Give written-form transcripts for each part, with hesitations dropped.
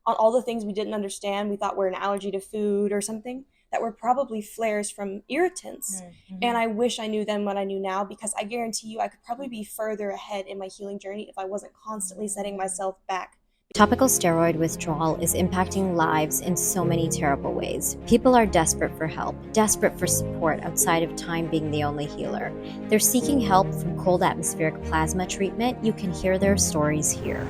on all the things we didn't understand, we thought were an allergy to food or something, that were probably flares from irritants. And Mm-hmm. I wish I knew then what I knew now, because I guarantee you I could probably be further ahead in my healing journey if I wasn't constantly setting myself back. Topical steroid withdrawal is impacting lives in so many terrible ways. People are desperate for help, desperate for support outside of time being the only healer. They're seeking help from cold atmospheric plasma treatment. You can hear their stories here.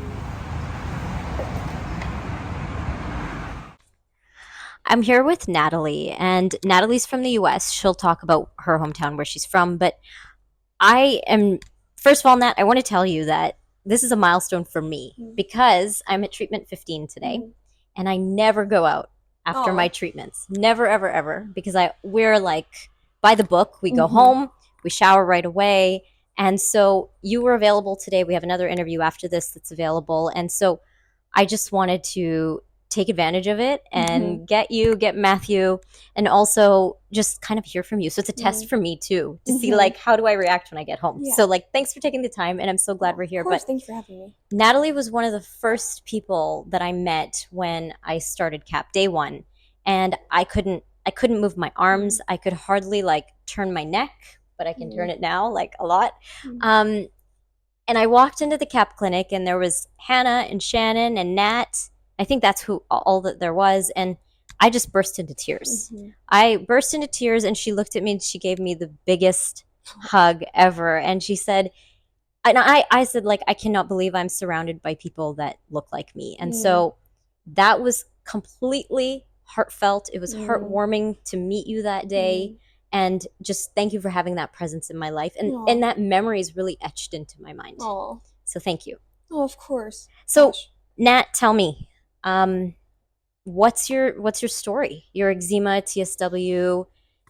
I'm here with Natalie, and Natalie's from the US. She'll talk about her hometown, where she's from. But I am, first of all, Nat, I want to tell you that this is a milestone for me because I'm at treatment 15 today, Mm-hmm. and I never go out after my Oh. treatments. Never, ever, ever. Because we're like by the book. We go Mm-hmm. home, we shower right away. And so you were available today. We have another interview after this that's available. And so I just wanted to take advantage of it Mm-hmm. and get Matthew, and also just kind of hear from you. So it's a test for me too, to see Mm-hmm. like how do I react when I get home. Yeah. So like thanks for taking the time, and I'm so glad Oh, we're of here. course. But Thanks for having me. Natalie was one of the first people that I met when I started CAP day one, and I couldn't move my arms. I could hardly like turn my neck, but I can turn it now like a lot. Um, and I walked into the CAP clinic, and there was Hannah and Shannon and Nat. I think that's who all that there was, and I just burst into tears. Mm-hmm. I burst into tears, and she looked at me and she gave me the biggest hug ever, and she said, and I said, like, I cannot believe I'm surrounded by people that look like me. And Mm-hmm. so that was completely heartfelt. It was Mm-hmm. heartwarming to meet you that day. And just thank you for having that presence in my life. And Oh. that memory is really etched into my mind. Oh. So thank you. Oh, of course. So Gosh. Nat, tell me, um, what's your story? Your eczema TSW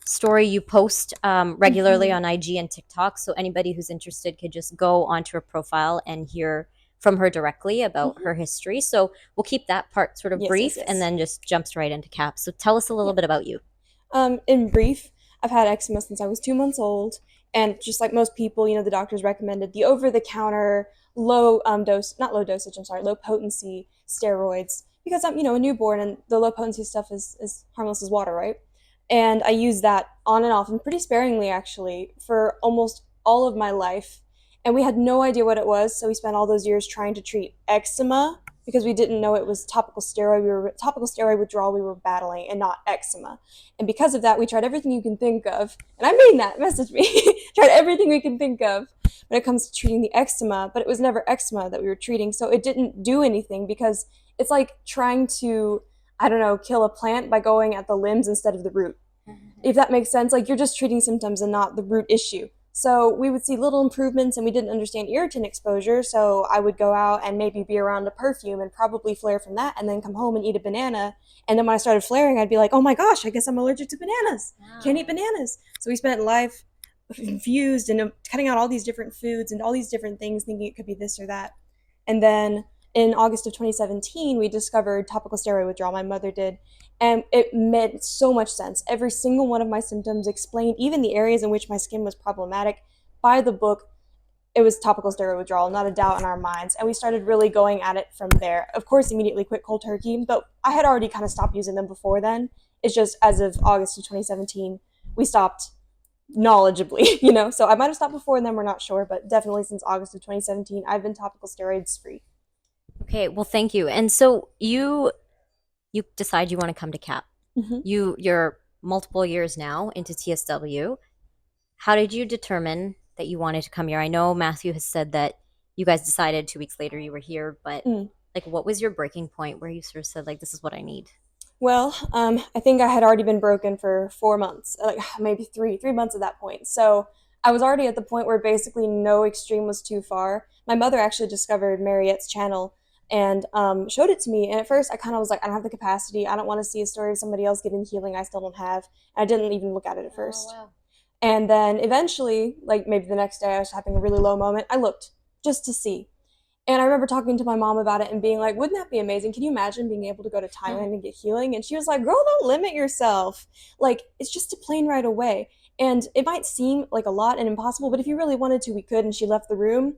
story. You post regularly Mm-hmm. on IG and TikTok, so anybody who's interested could just go onto her profile and hear from her directly about Mm-hmm. her history. So we'll keep that part sort of Yes, yes, brief, and yes. then just jumps right into cap. So tell us a little Yeah. bit about you. In brief, I've had eczema since I was 2 months old, and just like most people, the doctors recommended the over-the-counter low dose, not low dosage, I'm sorry, low potency steroids, because I'm a newborn, and the low potency stuff is harmless as water, right? And I used that on and off, and pretty sparingly actually, for almost all of my life. And we had no idea what it was, so we spent all those years trying to treat eczema because we didn't know it was topical steroid withdrawal we were battling, and not eczema. And because of that, we tried everything you can think of. And I mean that, message me. Tried everything we can think of when it comes to treating the eczema, but it was never eczema that we were treating. So it didn't do anything, because it's like trying to, I don't know, kill a plant by going at the limbs instead of the root. If that makes sense, like you're just treating symptoms and not the root issue. So we would see little improvements, and we didn't understand irritant exposure. So I would go out and maybe be around a perfume and probably flare from that, and then come home and eat a banana. And then when I started flaring, I'd be like, oh my gosh, I guess I'm allergic to bananas. Can't eat bananas. So we spent life confused and cutting out all these different foods and all these different things, thinking it could be this or that. And then in August of 2017, we discovered topical steroid withdrawal. My mother did. And it made so much sense. Every single one of my symptoms explained, even the areas in which my skin was problematic. By the book, it was topical steroid withdrawal, not a doubt in our minds. And we started really going at it from there. Of course, immediately quit cold turkey, but I had already kind of stopped using them before then. It's just as of August of 2017, we stopped knowledgeably, So I might have stopped before then, we're not sure, but definitely since August of 2017, I've been topical steroids free. Okay, well, thank you. And so you decide you want to come to CAP. Mm-hmm. You're multiple years now into TSW. How did you determine that you wanted to come here? I know Matthew has said that you guys decided 2 weeks later you were here, but Mm. like, what was your breaking point where you sort of said, like, this is what I need? Well, I think I had already been broken for 4 months, like maybe three months at that point. So I was already at the point where basically no extreme was too far. My mother actually discovered Mariette's channel and showed it to me. And at first, I kind of was like, I don't have the capacity. I don't want to see a story of somebody else getting healing I still don't have. And I didn't even look at it at Oh, first. wow. And then eventually, like maybe the next day, I was having a really low moment. I looked just to see. And I remember talking to my mom about it and being like, wouldn't that be amazing? Can you imagine being able to go to Thailand and get healing? And she was like, girl, don't limit yourself. Like, it's just a plane ride away. And it might seem like a lot and impossible, but if you really wanted to, we could. And she left the room.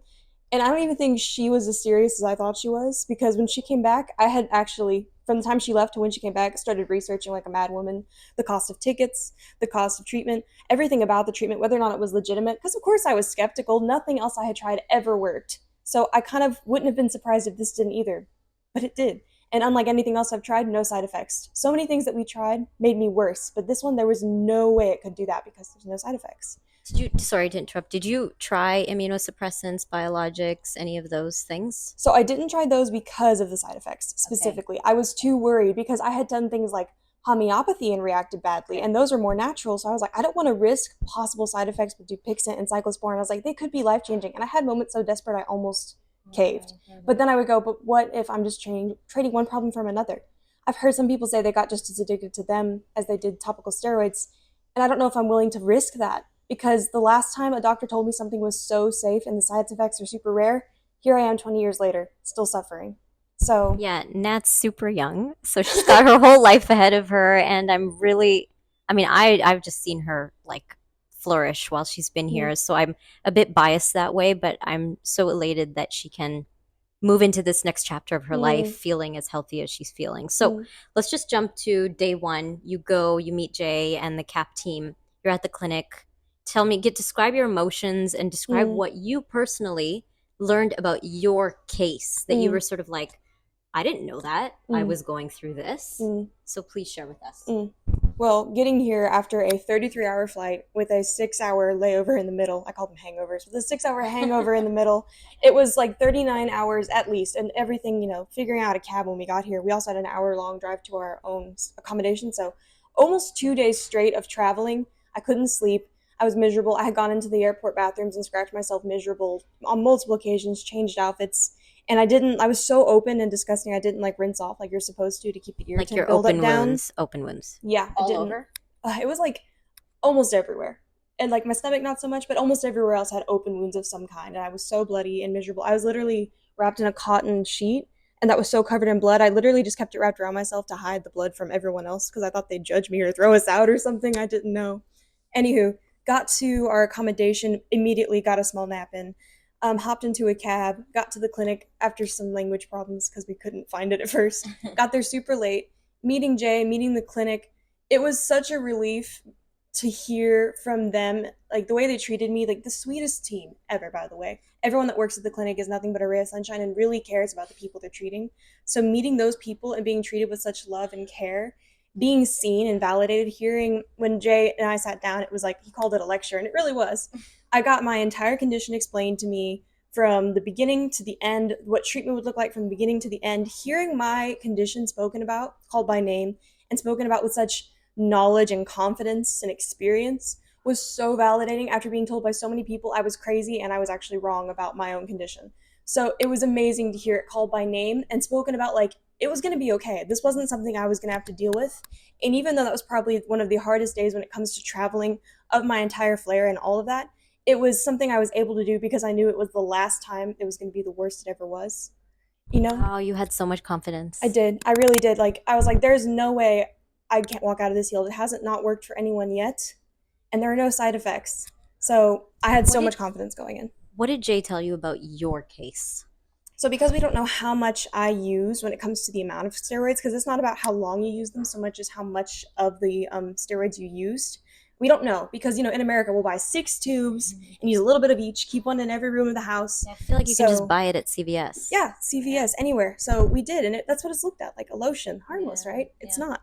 And I don't even think she was as serious as I thought she was, because when she came back, I had actually, from the time she left to when she came back, started researching like a mad woman the cost of tickets, the cost of treatment, everything about the treatment, whether or not it was legitimate. Because, of course, I was skeptical. Nothing else I had tried ever worked. So I kind of wouldn't have been surprised if this didn't either. But it did. And unlike anything else I've tried, no side effects. So many things that we tried made me worse. But this one, there was no way it could do that because there's no side effects. Did you, sorry to interrupt, did you try immunosuppressants, biologics, any of those things? So I didn't try those because of the side effects Okay. specifically. I was too worried because I had done things like homeopathy and reacted badly, Okay. and those are more natural. So I was like, I don't want to risk possible side effects with Dupixent and cyclosporin. I was like, they could be life changing, and I had moments so desperate I almost caved. But then I would go, but what if I'm just trading one problem from another? I've heard some people say they got just as addicted to them as they did topical steroids, and I don't know if I'm willing to risk that because the last time a doctor told me something was so safe and the side effects are super rare, here I am 20 years later, still suffering. So, Yeah, Nat's super young, so she's got her whole life ahead of her, and I'm really, I mean, I've just seen her like flourish while she's been mm, here, so I'm a bit biased that way, but I'm so elated that she can move into this next chapter of her life mm, feeling as healthy as she's feeling. So mm, let's just jump to day one. You go, you meet Jay and the CAP team. You're at the clinic. Tell me, describe your emotions and describe mm, what you personally learned about your case that you mm, were sort of like, I didn't know that I mm, was going through this. mm, So please share with us. mm. Well, getting here after a 33-hour flight with a 6 hour layover in the middle, I call them hangovers, with a 6 hour hangover in the middle, it was like 39 hours at least, and everything, figuring out a cab when we got here. We also had an hour-long drive to our own accommodation, so almost 2 days straight of traveling. I couldn't sleep. I was miserable. I had gone into the airport bathrooms and scratched myself miserable on multiple occasions, changed outfits, and I was so open and disgusting, I didn't like rinse off like you're supposed to keep the Like irritant your buildup down. open wounds. Yeah, I All didn't. over? It was like almost everywhere. And like my stomach, not so much, but almost everywhere else had open wounds of some kind. And I was so bloody and miserable. I was literally wrapped in a cotton sheet and that was so covered in blood. I literally just kept it wrapped around myself to hide the blood from everyone else because I thought they'd judge me or throw us out or something. I didn't know. Anywho, got to our accommodation, immediately got a small nap in, hopped into a cab, got to the clinic after some language problems because we couldn't find it at first. Got there super late, meeting Jay, meeting the clinic. It was such a relief to hear from them, like the way they treated me, like the sweetest team ever, by the way. Everyone that works at the clinic is nothing but a ray of sunshine and really cares about the people they're treating. So meeting those people and being treated with such love and care, being seen and validated, hearing when Jay and I sat down, it was like he called it a lecture, and it really was. I got my entire condition explained to me from the beginning to the end, what treatment would look like from the beginning to the end, hearing my condition spoken about, called by name, and spoken about with such knowledge and confidence and experience was so validating after being told by so many people I was crazy and I was actually wrong about my own condition. So it was amazing to hear it called by name and spoken about like it was going to be okay. This wasn't something I was going to have to deal with. And even though that was probably one of the hardest days when it comes to traveling of my entire flare and all of that, it was something I was able to do because I knew it was the last time it was going to be the worst it ever was. You know, Wow, you had so much I confidence. did. I really did. Like, I was like, there's no way I can't walk out of this healed. It hasn't not worked for anyone yet, and there are no side effects. So I had What so did much confidence going in. what did Jay tell you about your case? So because we don't know how much I use when it comes to the amount of steroids, because it's not about how long you use them so much as how much of the steroids you used. We don't know because in America we'll buy 6 tubes and use a little bit of each, keep one in every room of the house. Yeah, I feel like you can just So buy it at CVS. yeah, CVS anywhere. So we did, and that's what it's looked at like a lotion, harmless, Yeah, right? It's yeah. not.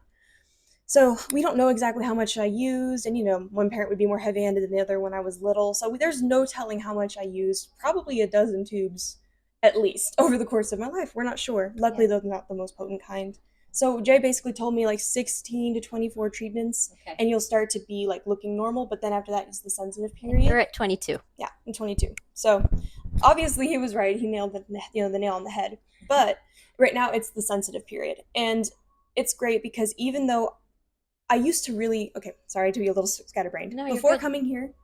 So we don't know exactly how much I used, and one parent would be more heavy-handed than the other when I was little. So there's no telling how much I used. Probably a dozen tubes, at least, over the course of my life. We're not sure. Luckily, Yeah. they're not the most potent kind. So Jay basically told me like 16 to 24 treatments, Okay. and you'll start to be like looking normal. But then after that is the sensitive And you're period. at 22. Yeah, I'm 22. So obviously he was right. He nailed the nail on the head. But right now it's the sensitive period, and it's great because even though I used to really, okay, sorry to be a little scatterbrained. No, you're Before good. coming here,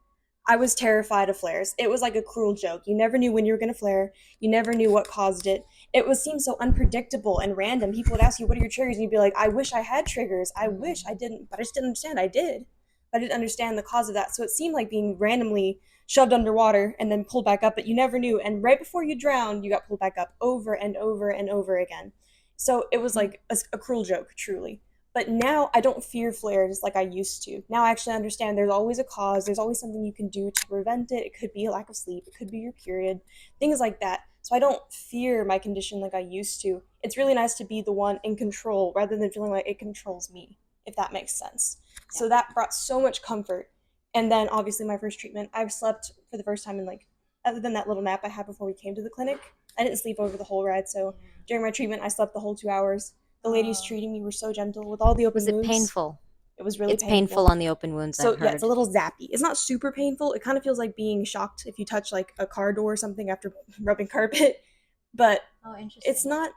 I was terrified of flares. It was like a cruel joke. You never knew when you were going to flare. You never knew what caused it. It was seemed so unpredictable and random. People would ask you, "What are your triggers?" And you'd be like, "I wish I had triggers. I wish I didn't, but I just didn't understand. I did, but I didn't understand the cause of that." So it seemed like being randomly shoved underwater and then pulled back up, but you never knew. And right before you drowned, you got pulled back up over and over and over again. So it was like a cruel joke, truly. But now I don't fear flares like I used to. Now I actually understand there's always a cause, there's always something you can do to prevent it. It could be a lack of sleep, it could be your period, things like that. So I don't fear my condition like I used to. It's really nice to be the one in control rather than feeling like it controls me, if that makes sense. Yeah. So that brought so much comfort. And then obviously my first treatment, I've slept for the first time in like, other than that little nap I had before we came to the clinic, I didn't sleep over the whole ride. So during my treatment, I slept the whole 2 hours. The ladies treating me were so gentle with all the open Was it wounds. painful? It was really It's painful. painful on the open wounds, So I've yeah, it's heard. a little zappy. It's not super painful. It kind of feels like being shocked if you touch like a car door or something after rubbing carpet, but Oh, interesting. it's not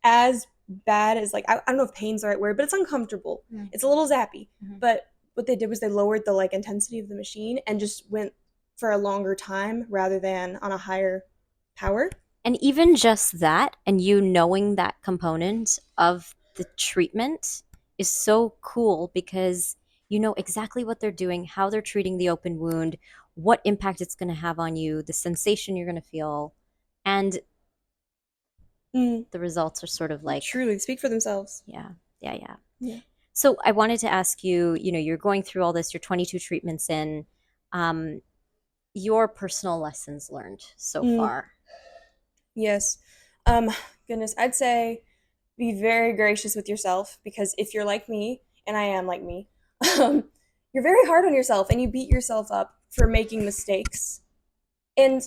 as bad as like I don't know if pain's the right word, but it's uncomfortable. Mm. It's a little zappy. Mhm. But what they did was they lowered the like intensity of the machine and just went for a longer time rather than on a higher power. And even just that, and you knowing that component of the treatment is so cool because you know exactly what they're doing, how they're treating the open wound, what impact it's going to have on you, the sensation you're going to feel. And Mm, the results are sort of like, truly, speak for themselves. yeah, yeah, yeah. Yeah. So I wanted to ask you, you know, you're going through all this, you're 22 treatments in, um, your personal lessons learned so Mm, far. yes. Um, Goodness, I'd say be very gracious with yourself because if you're like me, and I am like me, um, you're very hard on yourself and you beat yourself up for making mistakes. And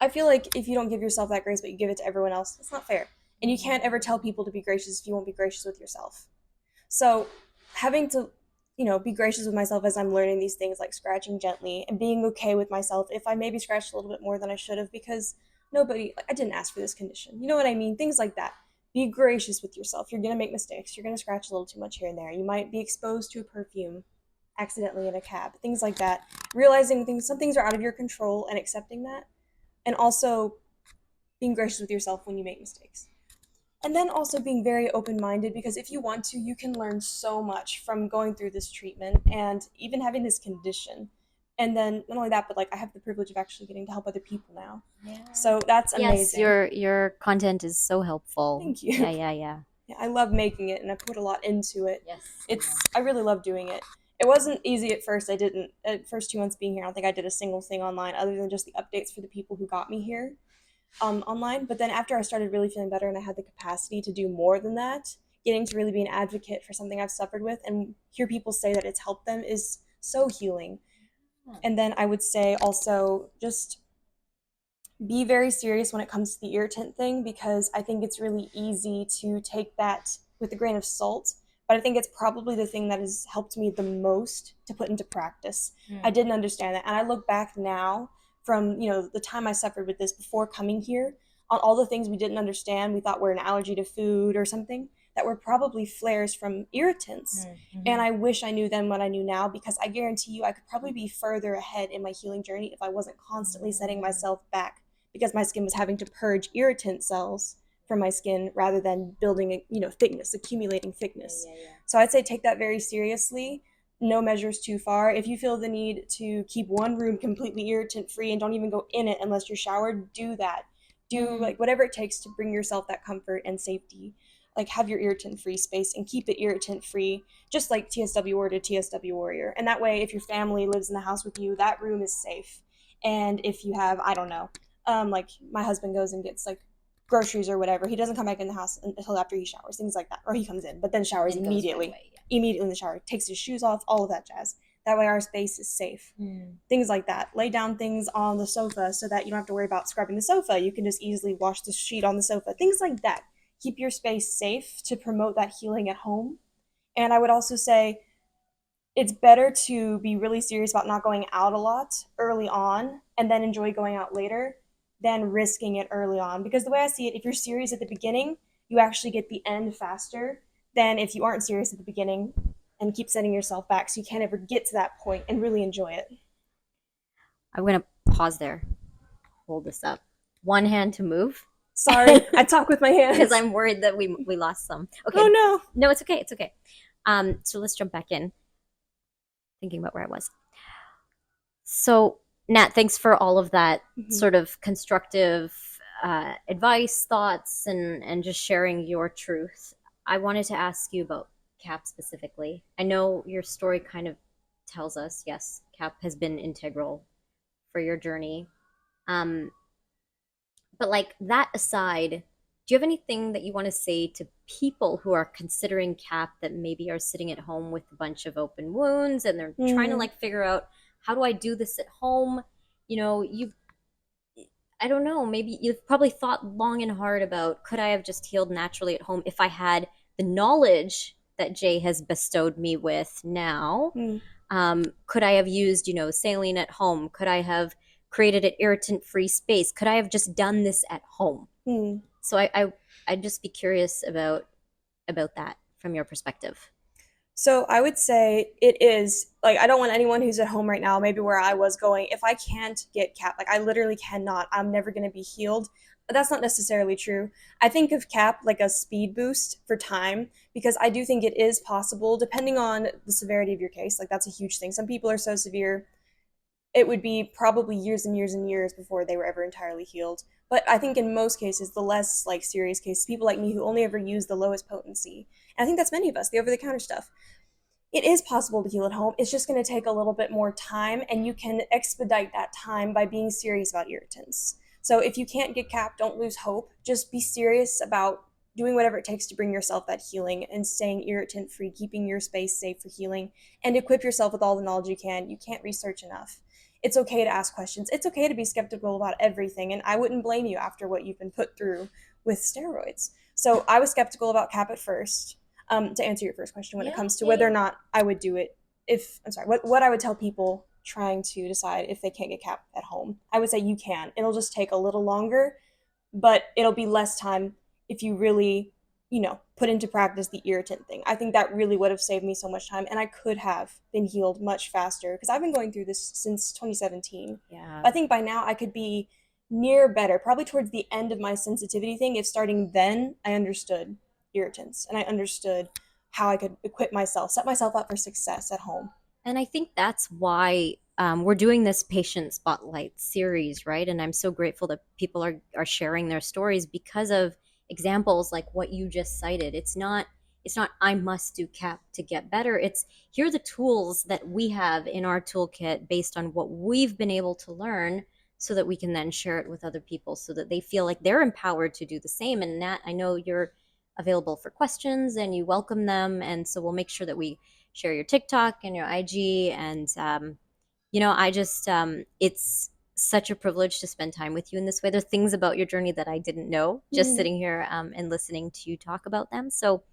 I feel like if you don't give yourself that grace, but you give it to everyone else, it's not fair. And you can't ever tell people to be gracious if you won't be gracious with yourself. So having to, be gracious with myself as I'm learning these things, like scratching gently and being okay with myself if I maybe scratched a little bit more than I should have because I didn't ask for this condition. You know what I mean? Things like that. Be gracious with yourself. You're going to make mistakes. You're going to scratch a little too much here and there. You might be exposed to a perfume accidentally in a cab, things like that. Realizing some things are out of your control and accepting that. And also being gracious with yourself when you make mistakes. And then also being very open minded because if you want to, you can learn so much from going through this treatment and even having this condition. And then not only that, but like I have the privilege of actually getting to help other people now. Yeah. So that's Yes, amazing. your content is so helpful. Thank you. Yeah, yeah, yeah. Yeah, I love making it and I put a lot into it. Yes. I really love doing it. It wasn't easy at first. I didn't at first 2 months being here. I don't think I did a single thing online other than just the updates for the people who got me here. Online. But then after I started really feeling better and I had the capacity to do more than that, getting to really be an advocate for something I've suffered with and hear people say that it's helped them is so healing. And then I would say also just be very serious when it comes to the irritant thing because I think it's really easy to take that with a grain of salt. But I think it's probably the thing that has helped me the most to put into practice. I didn't understand that. And I look back now from, the time I suffered with this before coming here on all the things we didn't understand. We thought were an allergy to food or something that were probably flares from irritants. And I wish I knew then what I knew now because I guarantee you I could probably be further ahead in my healing journey if I wasn't constantly setting myself back because my skin was having to purge irritant cells from my skin rather than building, thickness, accumulating thickness. Yeah. So I'd say take that very seriously. No measures too far. If you feel the need to keep one room completely irritant free and don't even go in it unless you're showered, do that. Do like whatever it takes to bring yourself that comfort and safety. Like have your irritant free space and keep it irritant free, just like TSW Warrior to TSW Warrior. And that way, if your family lives in the house with you, that room is safe. And if you have, I don't know, like my husband goes and gets like groceries or whatever, he doesn't come back in the house until after he showers, things like that, or he comes in but then showers It goes right immediately away, yeah. immediately in the shower, takes his shoes off, all of that jazz. That way our space is safe. Things like that. Lay down things on the sofa so that you don't have to worry about scrubbing the sofa. You can just easily wash the sheet on the sofa, things like that. Keep your space safe to promote that healing at home. And I would also say it's better to be really serious about not going out a lot early on and then enjoy going out later than risking it early on. Because the way I see it, if you're serious at the beginning, you actually get the end faster than if you aren't serious at the beginning and keep setting yourself back so you can't ever get to that point and really enjoy it. I'm gonna pause there. Hold this up. One hand to move. Sorry, I talk with my hands. Because I'm worried that we lost some. Okay. Oh no. No, it's okay. It's okay. So let's jump back in. Thinking about where I was. So Nat, thanks for all of that Mhm. sort of constructive advice, thoughts, and just sharing your truth. I wanted to ask you about CAP specifically. I know your story kind of tells us, yes, CAP has been integral for your journey. Um, but like that aside, do you have anything that you want to say to people who are considering CAP that maybe are sitting at home with a bunch of open wounds and they're trying to Mm. like figure out how do I do this at home? You know, you I don't know, maybe you've probably thought long and hard about could I have just healed naturally at home if I had the knowledge that Jay has bestowed me with now? Mm. Could I have used, saline at home? Could I have created an irritant free space? Could I have just done this at home? Mm. So I'd just be curious about that from your perspective. So I would say it is like I don't want anyone who's at home right now, maybe where I was going, if I can't get CAP, like I literally cannot, I'm never going to be healed. But that's not necessarily true. I think of CAP like a speed boost for time because I do think it is possible, depending on the severity of your case. Like that's a huge thing. Some people are so severe it would be probably years and years and years before they were ever entirely healed. But I think in most cases, the less like serious cases, people like me who only ever use the lowest potency, and I think that's many of us, the over the counter stuff, it is possible to heal at home. It's just going to take a little bit more time, and you can expedite that time by being serious about irritants. So if you can't get capped, don't lose hope. Just be serious about doing whatever it takes to bring yourself that healing and staying irritant free, keeping your space safe for healing, and equip yourself with all the knowledge you can. You can't research enough. It's okay to ask questions. It's okay to be skeptical about everything, and I wouldn't blame you after what you've been put through with steroids. So I was skeptical about cap at first, to answer your first question when it Yeah, comes to yeah, whether or yeah. not I would do it if I'm sorry, what I would tell people trying to decide if they can't get cap at home. I would say you can. It'll just take a little longer, but it'll be less time if you really, put into practice the irritant thing. I think that really would have saved me so much time and I could have been healed much faster because I've been going through this since 2017. Yeah. I think by now I could be near better, probably towards the end of my sensitivity thing if starting then I understood irritants and I understood how I could equip myself, set myself up for success at home. And I think that's why we're doing this patient spotlight series, right? And I'm so grateful that people are sharing their stories because of examples like what you just cited. It's not I must do CAP to get better. It's here are the tools that we have in our toolkit based on what we've been able to learn so that we can then share it with other people so that they feel like they're empowered to do the same. And Nat, I know you're available for questions and you welcome them. And so we'll make sure that we share your TikTok and your IG. And, I just, it's such a privilege to spend time with you in this way. There's things about your journey that I didn't know just Mm, sitting here and listening to you talk about them. So,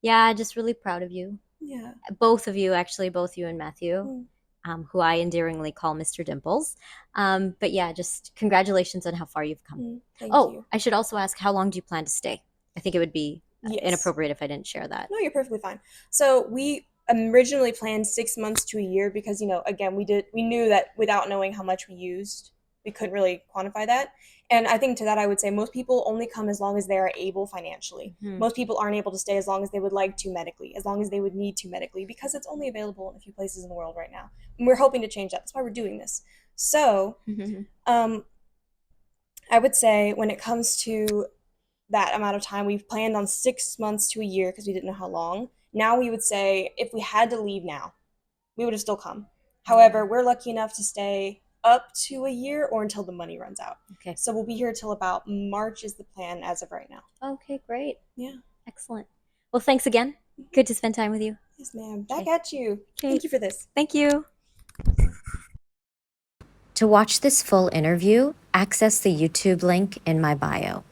yeah, just really proud of you. yeah. Both of you, actually, both you and Matthew, Mm, who I endearingly call Mr. Dimples. But yeah, just congratulations on how far you've come. thank Oh, you. I should also ask, how long do you plan to stay? I think it would be Yes. inappropriate if I didn't share that. No, you're perfectly fine. So we originally planned 6 months to a year because again we knew that without knowing how much we used, we couldn't really quantify that. And I think to that I would say most people only come as long as they are able financially. Mhm. Most people aren't able to stay as long as they would like to medically, as long as they would need to medically, because it's only available in a few places in the world right now. And we're hoping to change that. That's why we're doing this. So, um, I would say when it comes to that amount of time. We've planned on 6 months to a year because we didn't know how long. Now we would say if we had to leave now, we would have still come. However, we're lucky enough to stay up to a year or until the money runs out. Okay. So we'll be here till about March is the plan as of right now. Okay, great. Yeah. Excellent. Well, thanks again. Good to spend time with you. Yes, ma'am. Back Okay. at you. Okay. Thank you for this. Thank you. To watch this full interview, access the YouTube link in my bio.